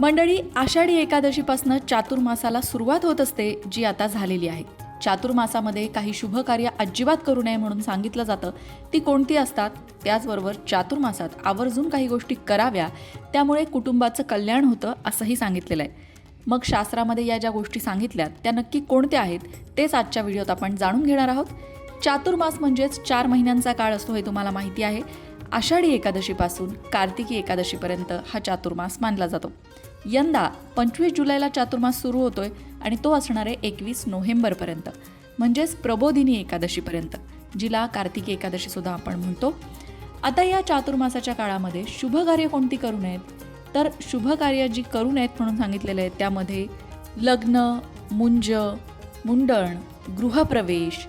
मंडळी, आषाढी एकादशीपासून चातुर्मासाला सुरुवात होत असते, जी आता झालेली आहे. चातुर्मासामध्ये काही शुभ कार्य अजिबात करू नये म्हणून सांगितलं जातं. ती कोणती असतात? त्याचबरोबर चातुर्मासात आवर्जून काही गोष्टी कराव्या, त्यामुळे कुटुंबाचं कल्याण होतं असंही सांगितलेलं आहे. मग शास्त्रामध्ये या ज्या गोष्टी सांगितल्यात त्या नक्की कोणत्या आहेत, तेच आजच्या व्हिडिओत आपण जाणून घेणार आहोत. चातुर्मास म्हणजेच 4 महिन्यांचा काळ असतो हे तुम्हाला माहिती आहे. आषाढी एकादशीपासून कार्तिकी एकादशीपर्यंत हा चातुर्मास मानला जातो. यंदा 25 जुलैला चातुर्मास सुरू होतोय आणि तो असणार आहे 21 नोव्हेंबरपर्यंत, म्हणजेच प्रबोधिनी एकादशीपर्यंत, जिला कार्तिकी एकादशीसुद्धा आपण म्हणतो. आता या चातुर्मासाच्या काळामध्ये शुभकार्य कोणती करू नयेत? तर शुभकार्य जी करू नयेत म्हणून सांगितलेलं आहे त्यामध्ये लग्न, मुंज, मुंडण, गृहप्रवेश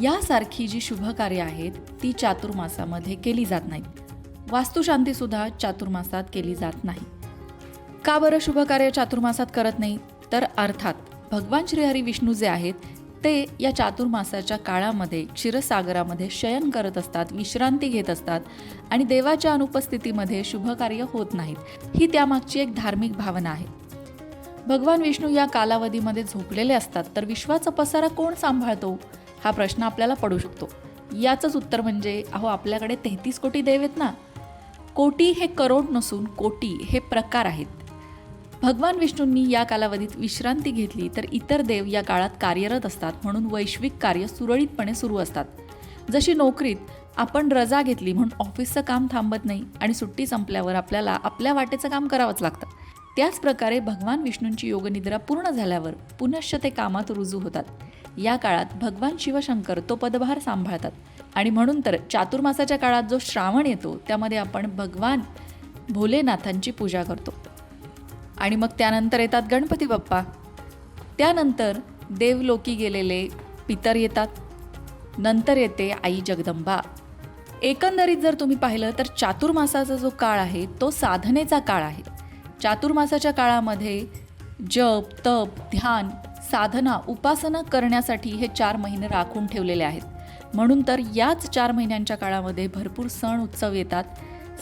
यासारखी जी शुभकार्य आहेत ती चातुर्मासामध्ये केली जात नाहीत. वास्तुशांतीसुद्धा चातुर्मासात केली जात नाही. का बरं शुभकार्य चातुर्मासात करत नाही? तर अर्थात भगवान श्रीहरी विष्णू जे आहेत ते या चातुर्मासाच्या काळामध्ये क्षीरसागरामध्ये शयन करत असतात, विश्रांती घेत असतात आणि देवाच्या अनुपस्थितीमध्ये शुभकार्य होत नाहीत. ही त्यामागची एक धार्मिक भावना आहे. भगवान विष्णू या कालावधीमध्ये झोपलेले असतात, तर विश्वाचा पसारा कोण सांभाळतो हा प्रश्न आपल्याला पडू शकतो. याचंच उत्तर म्हणजे आपल्याकडे 33 कोटी देव आहेत ना. कोटी हे करोड नसून कोटी हे प्रकार आहेत. भगवान विष्णूंनी या कालावधीत विश्रांती घेतली तर इतर देव या काळात कार्यरत असतात, म्हणून वैश्विक कार्य सुरळीतपणे सुरू असतात. जशी नोकरीत आपण रजा घेतली म्हणून ऑफिसचं काम थांबत नाही आणि सुट्टी संपल्यावर आपल्याला आपल्या वाटेचं काम करावंच लागतं. त्याच प्रकारे भगवान विष्णूंची योगनिद्रा पूर्ण झाल्यावर पुनश्च ते कामात रुजू होतात. या काळात भगवान शिवशंकर तो पदभार सांभाळतात आणि म्हणून तर चातुर्मासाच्या काळात जो श्रावण येतो त्यामध्ये आपण भगवान भोलेनाथांची पूजा करतो. आणि मग त्यानंतर येतात गणपती बाप्पा, त्यानंतर देवलोकी गेलेले पितर येतात, नंतर येते आई जगदंबा. एकंदरीत जर तुम्ही पाहिलं तर चातुर्मासाचा जो काळ आहे तो साधनेचा काळ आहे. चातुर्मासाच्या काळामध्ये जप, तप, ध्यान, साधना, उपासना करण्यासाठी हे 4 महिने राखून ठेवलेले आहेत. म्हणून तर याच 4 महिन्यांच्या काळामध्ये भरपूर सण उत्सव येतात.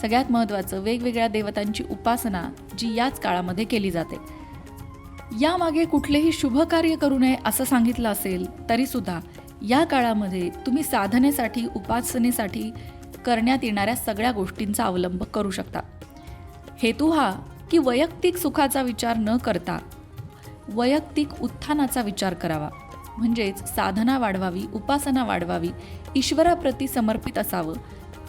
सगळ्यात महत्त्वाचं वेगवेगळ्या देवतांची उपासना जी याच काळामध्ये केली जाते. यामागे कुठलेही शुभ कार्य करू नये असं सांगितलं असेल तरीसुद्धा या काळामध्ये तुम्ही साधनेसाठी, उपासनेसाठी करण्यात येणाऱ्या सगळ्या गोष्टींचा अवलंब करू शकता. हेतू हा की वैयक्तिक सुखाचा विचार न करता वैयक्तिक उत्थानाचा विचार करावा, म्हणजेच साधना वाढवावी, उपासना वाढवावी, ईश्वराप्रती समर्पित असावं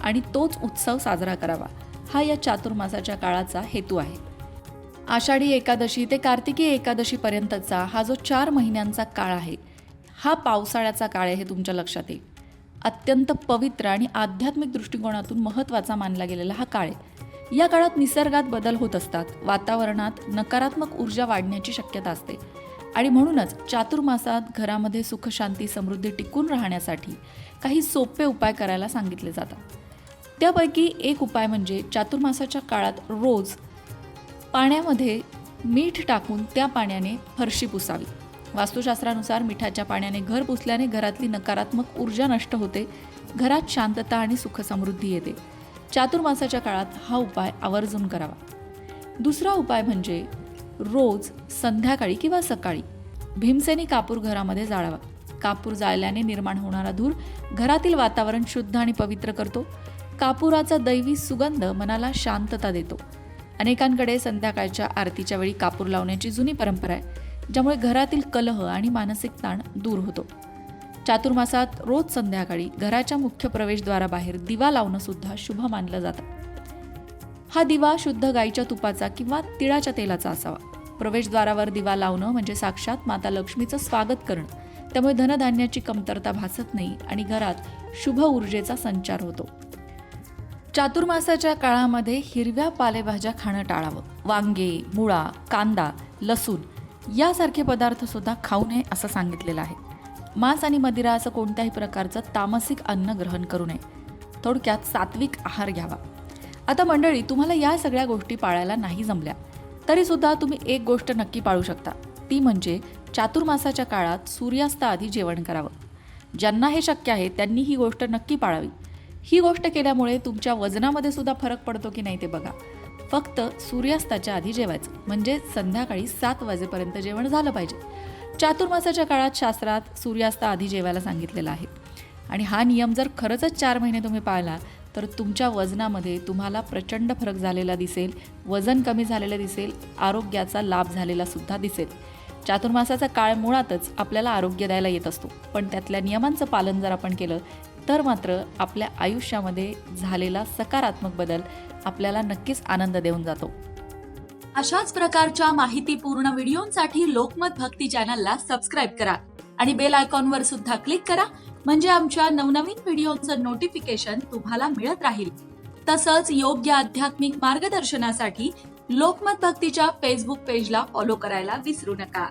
आणि तोच उत्सव साजरा करावा. हा या चातुर्मासाच्या काळाचा हेतू आहे. आषाढी एकादशी ते कार्तिकी एकादशीपर्यंतचा हा जो 4 महिन्यांचा काळ आहे हा पावसाळ्याचा काळ आहे, हे तुमच्या लक्षात येईल. अत्यंत पवित्र आणि आध्यात्मिक दृष्टिकोनातून महत्त्वाचा मानला गेलेला हा काळ आहे. या काळात निसर्गात बदल होत असतात, वातावरणात नकारात्मक ऊर्जा वाढण्याची शक्यता असते आणि म्हणूनच चातुर्मासात घरामध्ये सुख, शांती, समृद्धी टिकून राहण्यासाठी काही सोपे उपाय करायला सांगितले जातात. त्यापैकी एक उपाय म्हणजे चातुर्मासाच्या काळात रोज पाण्यामध्ये मीठ टाकून त्या पाण्याने फरशी पुसावी. वास्तुशास्त्रानुसार मिठाच्या पाण्याने घर पुसल्याने घरातली नकारात्मक ऊर्जा नष्ट होते, घरात शांतता आणि सुखसमृद्धी येते. चातुर्मासाच्या काळात हा उपाय आवर्जून करावा. दुसरा उपाय म्हणजे रोज संध्याकाळी किंवा सकाळी भीमसेनी कापूर घरामध्ये जाळावा. कापूर जाळल्याने निर्माण होणारा धूर घरातील वातावरण शुद्ध आणि पवित्र करतो. कापुराचा दैवी सुगंध मनाला शांतता देतो. अनेकांकडे संध्याकाळच्या आरतीच्या वेळी कापूर लावण्याची जुनी परंपरा आहे, ज्यामुळे घरातील कलह आणि मानसिक ताण दूर होतो. चातुर्मासात रोज संध्याकाळी घराच्या मुख्य प्रवेशद्वाराबाहेर दिवा लावणं सुद्धा शुभ मानलं जातं. हा दिवा शुद्ध गाईच्या तुपाचा किंवा तिळाच्या तेलाचा असावा. प्रवेशद्वारावर दिवा लावणं म्हणजे साक्षात माता लक्ष्मीचं स्वागत करणं. त्यामुळे धनधान्याची कमतरता भासत नाही आणि घरात शुभ ऊर्जेचा संचार होतो. चातुर्मासाच्या काळामध्ये हिरव्या पालेभाज्या खाणं टाळावं. वांगे, मुळा, कांदा, लसूण यासारखे पदार्थ सुद्धा खाऊ नये असं सांगितलेलं आहे. मांस आणि मदिरा असं कोणत्याही प्रकारचं तामसिक अन्न ग्रहण करू नये. थोडक्यात सात्विक आहार घ्यावा. आता मंडळी, तुम्हाला या सगळ्या गोष्टी पाळायला नाही जमल्या तरीसुद्धा तुम्ही एक गोष्ट नक्की पाळू शकता, ती म्हणजे चातुर्मासाच्या काळात सूर्यास्ताआधी जेवण करावं. ज्यांना हे शक्य आहे त्यांनी ही गोष्ट नक्की पाळावी. ही गोष्ट केल्यामुळे तुमच्या वजनामध्ये सुद्धा फरक पडतो की नाही ते बघा. फक्त सूर्यास्ताच्या आधी जेवायचं, म्हणजे संध्याकाळी 7 वाजेपर्यंत जेवण झालं पाहिजे. चातुर्मासाच्या काळात शास्त्रात सूर्यास्ताआधी जेवायला सांगितलेलं आहे. आणि हा नियम जर खरंच 4 महिने तुम्ही पाळला तर तुमच्या वजनामध्ये तुम्हाला प्रचंड फरक झालेला दिसेल, वजन कमी झालेलं दिसेल, आरोग्याचा लाभ झालेला सुद्धा दिसेल. चातुर्मासाचा काळ मुळातच आपल्याला आरोग्य द्यायला येत असतो, पण त्यातल्या नियमांचं पालन जर आपण केलं तर मात्र आपल्या आयुष्यामध्ये झालेला सकारात्मक बदल आपल्याला नक्कीच आनंद देऊन जातो. अशाच प्रकारच्या माहितीपूर्ण व्हिडिओंसाठी लोकमत भक्ती चॅनलला सबस्क्राईब करा आणि बेल आयकॉनवर सुद्धा क्लिक करा, म्हणजे आमच्या नवनवीन व्हिडिओचं नोटिफिकेशन तुम्हाला मिळत राहील. तसंच योग्य आध्यात्मिक मार्गदर्शनासाठी लोकमत भक्तीच्या फेसबुक पेजला फॉलो करायला विसरू नका.